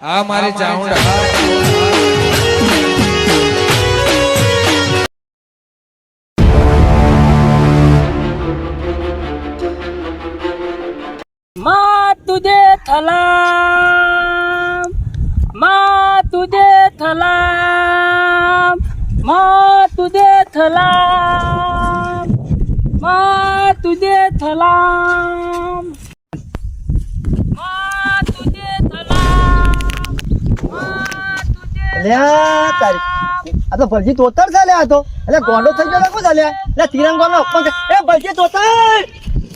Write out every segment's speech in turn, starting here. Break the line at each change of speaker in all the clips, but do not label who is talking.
આ મારી ચાઉંડા
माँ तुझे सलाम, माँ तुझे सलाम, माँ तुझे सलाम, माँ तुझे सलाम, माँ तुझे सलाम, माँ तुझे
અલ્યા તારી આ તો ભલજી તોતર છે લ્યા આ તો એટલે ગોંડો થઈ ગયો કોણ ચાલ્યા એટલે તિરંગાનો અપમાન છે એ ભલજી તોતર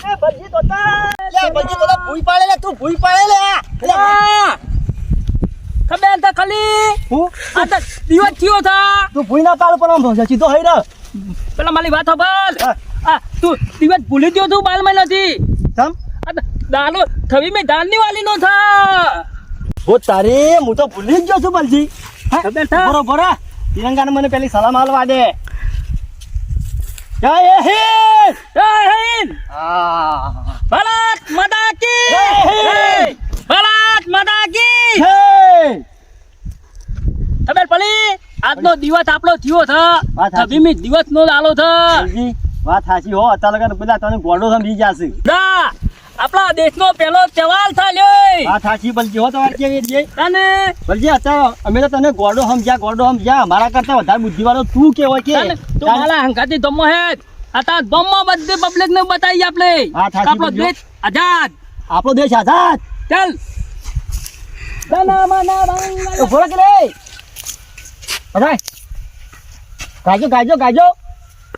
એ ભલજી તોતર લે ભલજી તોતર ભૂઈ પાડે લે તું ભૂઈ પાડે લે
ખબર તો ખાલી
હું
આ તો દિવસ થયો થા
તું ભૂઈ ના પાડ પણ આમ સીધો હઈ રહ
પેલા મારી વાત સાંભળ
હા.
આ તું દિવસ ભૂલી ગયો તું બાલ માં નથી
સમ
આ તો દાલો થવી મેં દાલની વાલી નો થા
હો તારે હું તો ભૂલી જ ગયો છું ભલજી
ખબર થા
બરોબર તિરંગાને મને પેલી સલામ હાલવા દે જય હિન્દ
જય હિન્દ
હા
ભારત માતા કી
જય હિન્દ
ભારત માતા કી
જય
ખબર પડી આજનો દિવસ આપણો થયો છે
વાત સાચી.
થવી દિવસ નો દાલો છે
ભલજી વાત સાચી હો અત્યારે લગન બધા તને ગોડો સમજી જશે
ના આપણા દેશનો પહેલો તહેવાર થયો
વાત સાચી ભલજી હો તમારે કેવી છે
તને
ભલજી અત્યારે અમે તો તને ગોડો સમજ્યા અમારા કરતા વધારે બુદ્ધિવાળો તું કેવાય કે
તું મારા હંગાતી ધમો હે આતા ધમો બધી પબ્લિક ને બતાવી આપણે
વાત સાચી
આપણો
બોલજો.
દેશ આઝાદ
આપણો દેશ આઝાદ
ચાલ
તો ભોળા કે રે બધાય ગાજો ગાજો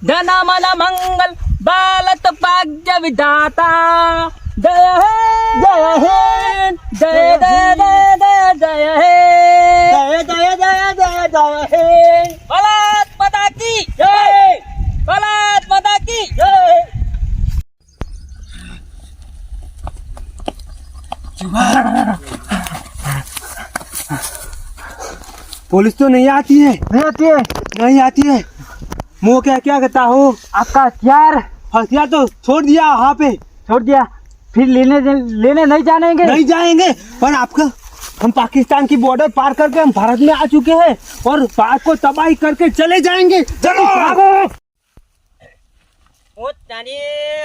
ધન મન મંગલ ભારત ભાગ્ય વિધાતા જય હે
જય હિન્દ
જય જય જય જય જય હે
જય હિન્દ
ભારત માતા કી જય ભારત માતા કી જય
पुलिस तो नहीं आती है नहीं आती है मुँह क्या क्या करता हो
आपका हथियार
हथियार तो छोड़ दिया वहाँ पे
छोड़ दिया फिर लेने नहीं जानेंगे
नहीं जाएंगे पर आपका हम पाकिस्तान की बॉर्डर पार करके हम भारत में आ चुके हैं और भारत को तबाही करके चले जाएंगे चलो भागो
હું તારી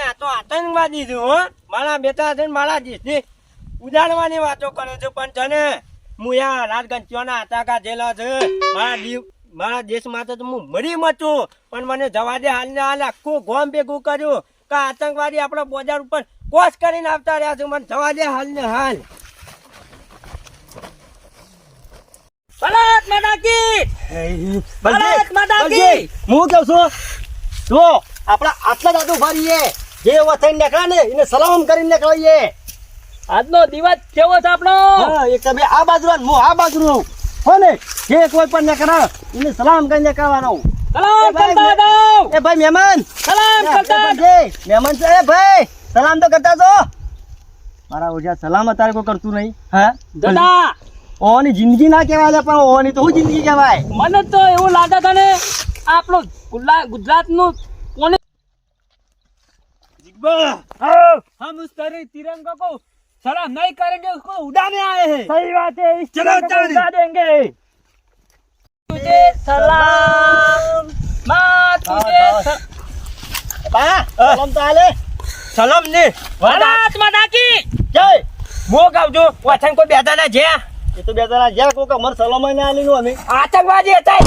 આ તો આતંકવાદી છું હો મારા બેટા છે ને મારા દેશને ઉજાડવાની વાતો કરે છે પણ તને હું યા રાજગંચોના આતંકા જેલા છે મારા દેશ માટે તો હું મરી મચું પણ મને જવા દે હાલ ને હાલ આખું ગોમ ભેગું કર્યું કે આતંકવાદી આપણા બજાર ઉપર કોશ કરીને આવતા રહ્યા છે મને જવા દે હાલ ને હાલ
ભારત માતા કી ભારત માતા કી
હું કહું છું જો આપણા આટલા દાદુ ફરીએ જે વથઈ નીકળે ને એને સલામ કરીને નીકળીએ
આજનો દિવસ કેવો છે આપણો
હા એક તમે આ બાજુ રહો ને હું આ બાજુ રહું હો ને જે કોઈ પણ નીકળે એને સલામ કરીને નીકળવાનો
સલામ કરતા જાઓ
એ ભાઈ મહેમાન
સલામ કરતા
મહેમાન છે એ ભાઈ સલામ તો કરતા છો મારા ઓછા સલામ અત્યારે કોઈ કરતું નહીં હા
દાદા
ઓની જિંદગી ના કહેવાય લે પણ ઓની તો હું જિંદગી કહેવાય
મને તો એવું લાગે છે ને આપણું ગુજરાત નું કોને
हम उस तरह तिरंगा को सलाम नहीं करेंगे उसको उड़ाने आए हैं
સહી વાત છે
ચલો ચાલી
ઉડા દેંગે
तुझे सलाम माँ तुझे
બા સલામ તો આલે
सलाम ने
भारत माता की
જય
वो गाँव जो वचन को बेटा ना जे
એ તો બે જણા જ્યાં કોઈ કમર સલામ ના આલીનું અમે
आतंकवादी હતા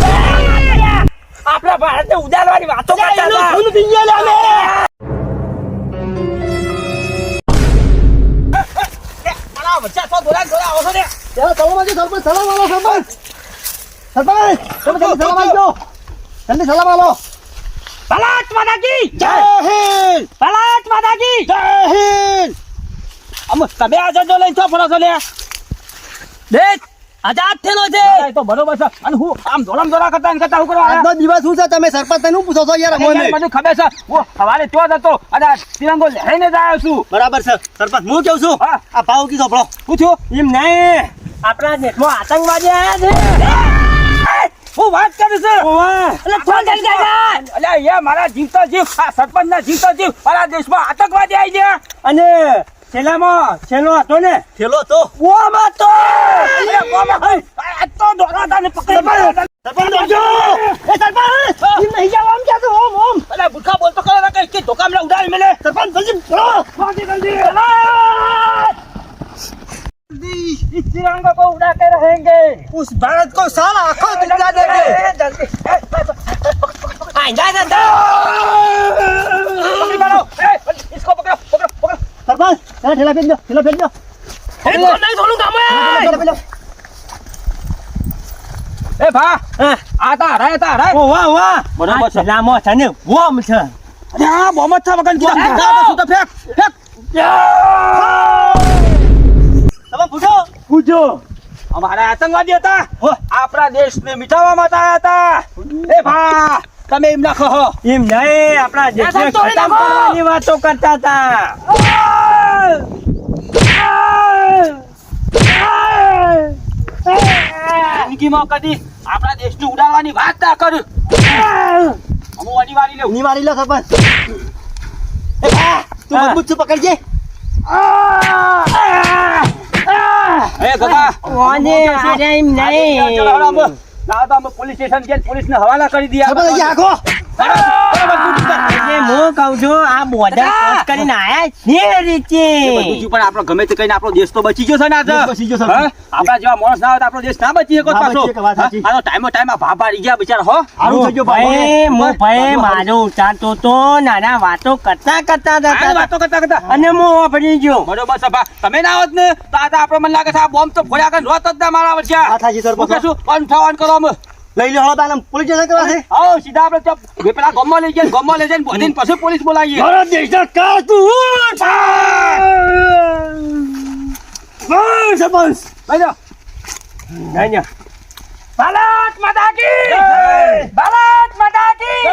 આપણા ભારતને ઉડાડવાની વાતો કરતા હતા
ખૂન પીએ લે અમે
મારા બચ્ચા તો દોરા આવો છો ને
ચાલો સલામ આલજો સરપંચ સલામ આલો સરપંચ સરપંચ તમે સલામ આલજો જલ્દી સલામ આલો
भारत माता की
જય હિન્દ
भारत माता की
જય હિન્દ
हम कभी आजाद लઈને તો ફરો છો લે દેશ આઝાદ થયેલો છે
એ તો બરોબર છે અને હું આમ ધોળમ ધોળા કરતા હું કરવા
આજનો દિવસ શું છે તમે સરપંચ તને શું પૂછો છો યાર અમને
મને ખબર છે હું સવારે તો જ હતો અને આ તિરંગો લઈને જ આવ્યો છું
બરાબર છે સરપંચ હું કેવું છું
હા.
આ ભાવ કીધો આપણો
પૂછ્યું
એમ નહીં આપણા દેશમાં આતંકવાદી આવ્યા છે
હું વાત કરું છું
એટલે ફોન કરી દેજે
અલ્યા એ મારા જીવતો જીવ આ સરપંચના જીવતો જીવ મારા દેશમાં આતંકવાદી આવી ગયા
અને છેલ્લો હતો ને
થેલો તો
ઓમાં તો
અલ્યા,
આ તો દોરાદાને પકડી
સરપંચ દોડજો. એ સરપંચ ઈ નહીં જાવ આમ ક્યાં તો ઓમ ઓમ.
અલા ભૂખા બોલ તો કરે કે ધોકા મને ઉડાડી મેલે
સરપંચ જલ્દી ચલો.
जल्दी इस तिरंगा को उड़ा के रहेंगे
उस भारत को साला आंखों दिखला देंगे.
जल्दी पकड़ी मारो इसको पकड़ो पकड़ो पकड़ो
सरपंच ठेला फेंक दो, ठेला फेंक दो.
इनको नहीं छोड़ूंगा मैं
ठेला फेंक दो.
ए भा आता रहा
ઓ વાહ વાહ.
બરોબર છે
લામો છે ને વોમ છે
અરે આ મોહમ્મદ था મગન
ફેંક.
તો ફેંક ફેંક
તમે પૂછો.
પૂછો અમારા આતંકવાદી હતા આપણા દેશને મિટાવવા માટે આવ્યા હતા એ ભા તમે એમ ના કહો
એમ નહીં આપણા દેશને
આ તોડી
ખતમ
નાખો.
કરવાની વાતો કરતા હતા
જિંદગીમાં કદી આપણા દેશને ઉડાડવાની વાત ના કર અમુ અનિવાર્ય લેવું
ની મારી લો સરપંચ. એ ભા તું
હા.
મજબૂત છું પકડજે.
એ ગગા
ઓને અરે એમ નહીં
ના તો અમે પોલીસ સ્ટેશન ગયા પોલીસને હવાલા કરી
સરપંચ
દીધા
અહીંયા આખો.
એટલે હું કહું છું આ બોર્ડર ક્રોસ કરીને આયા છે રીતે
પણ આપણો ગમે તે કહીને આપણો દેશ તો બચી ગયો છે ને આજે
દેશ બચી ગયો છે.
હા? આપણા જેવા માણસ ના હોય તો આપણો દેશ ના બચી શકે
ના
પાછો
બચી શકે, વાત સાચી.
આનો ટાઈમ આ ભાભા રહી ગયા બિચારા હો
હારું થઈ ગયો
ભાઈ
બાબો.
હું ભાઈ મારો ઉતારતો તો નાના વાતો કરતા
આ
હતા
વાતો કરતા
અને હું વાપરી ગયો
બરોબર છે ભા તમે ના હોત ને તો આજે આપણે મને લાગે છે આ બોમ્બ તો ફોડ્યા કે રોત જ ના મારા
વાત
વચ્ચે
સાચી સરપંચ.
શું ઓન થવાન કરો અમે
લઈ લો હળો તાને પોલીસ સ્ટેશન કરવા છે.
આવો સીધા આપણે ચપ પેલા ગામમાં લઈ ગયા ગામમાં લઈ જઈને બોધીને પછી પોલીસ બોલાવીએ
ભારત દેશના કારકુન. વાહ, સરપંચ.
લઈ જાઓ.
નહીં
ભારત માતા કી ભારત માતા કી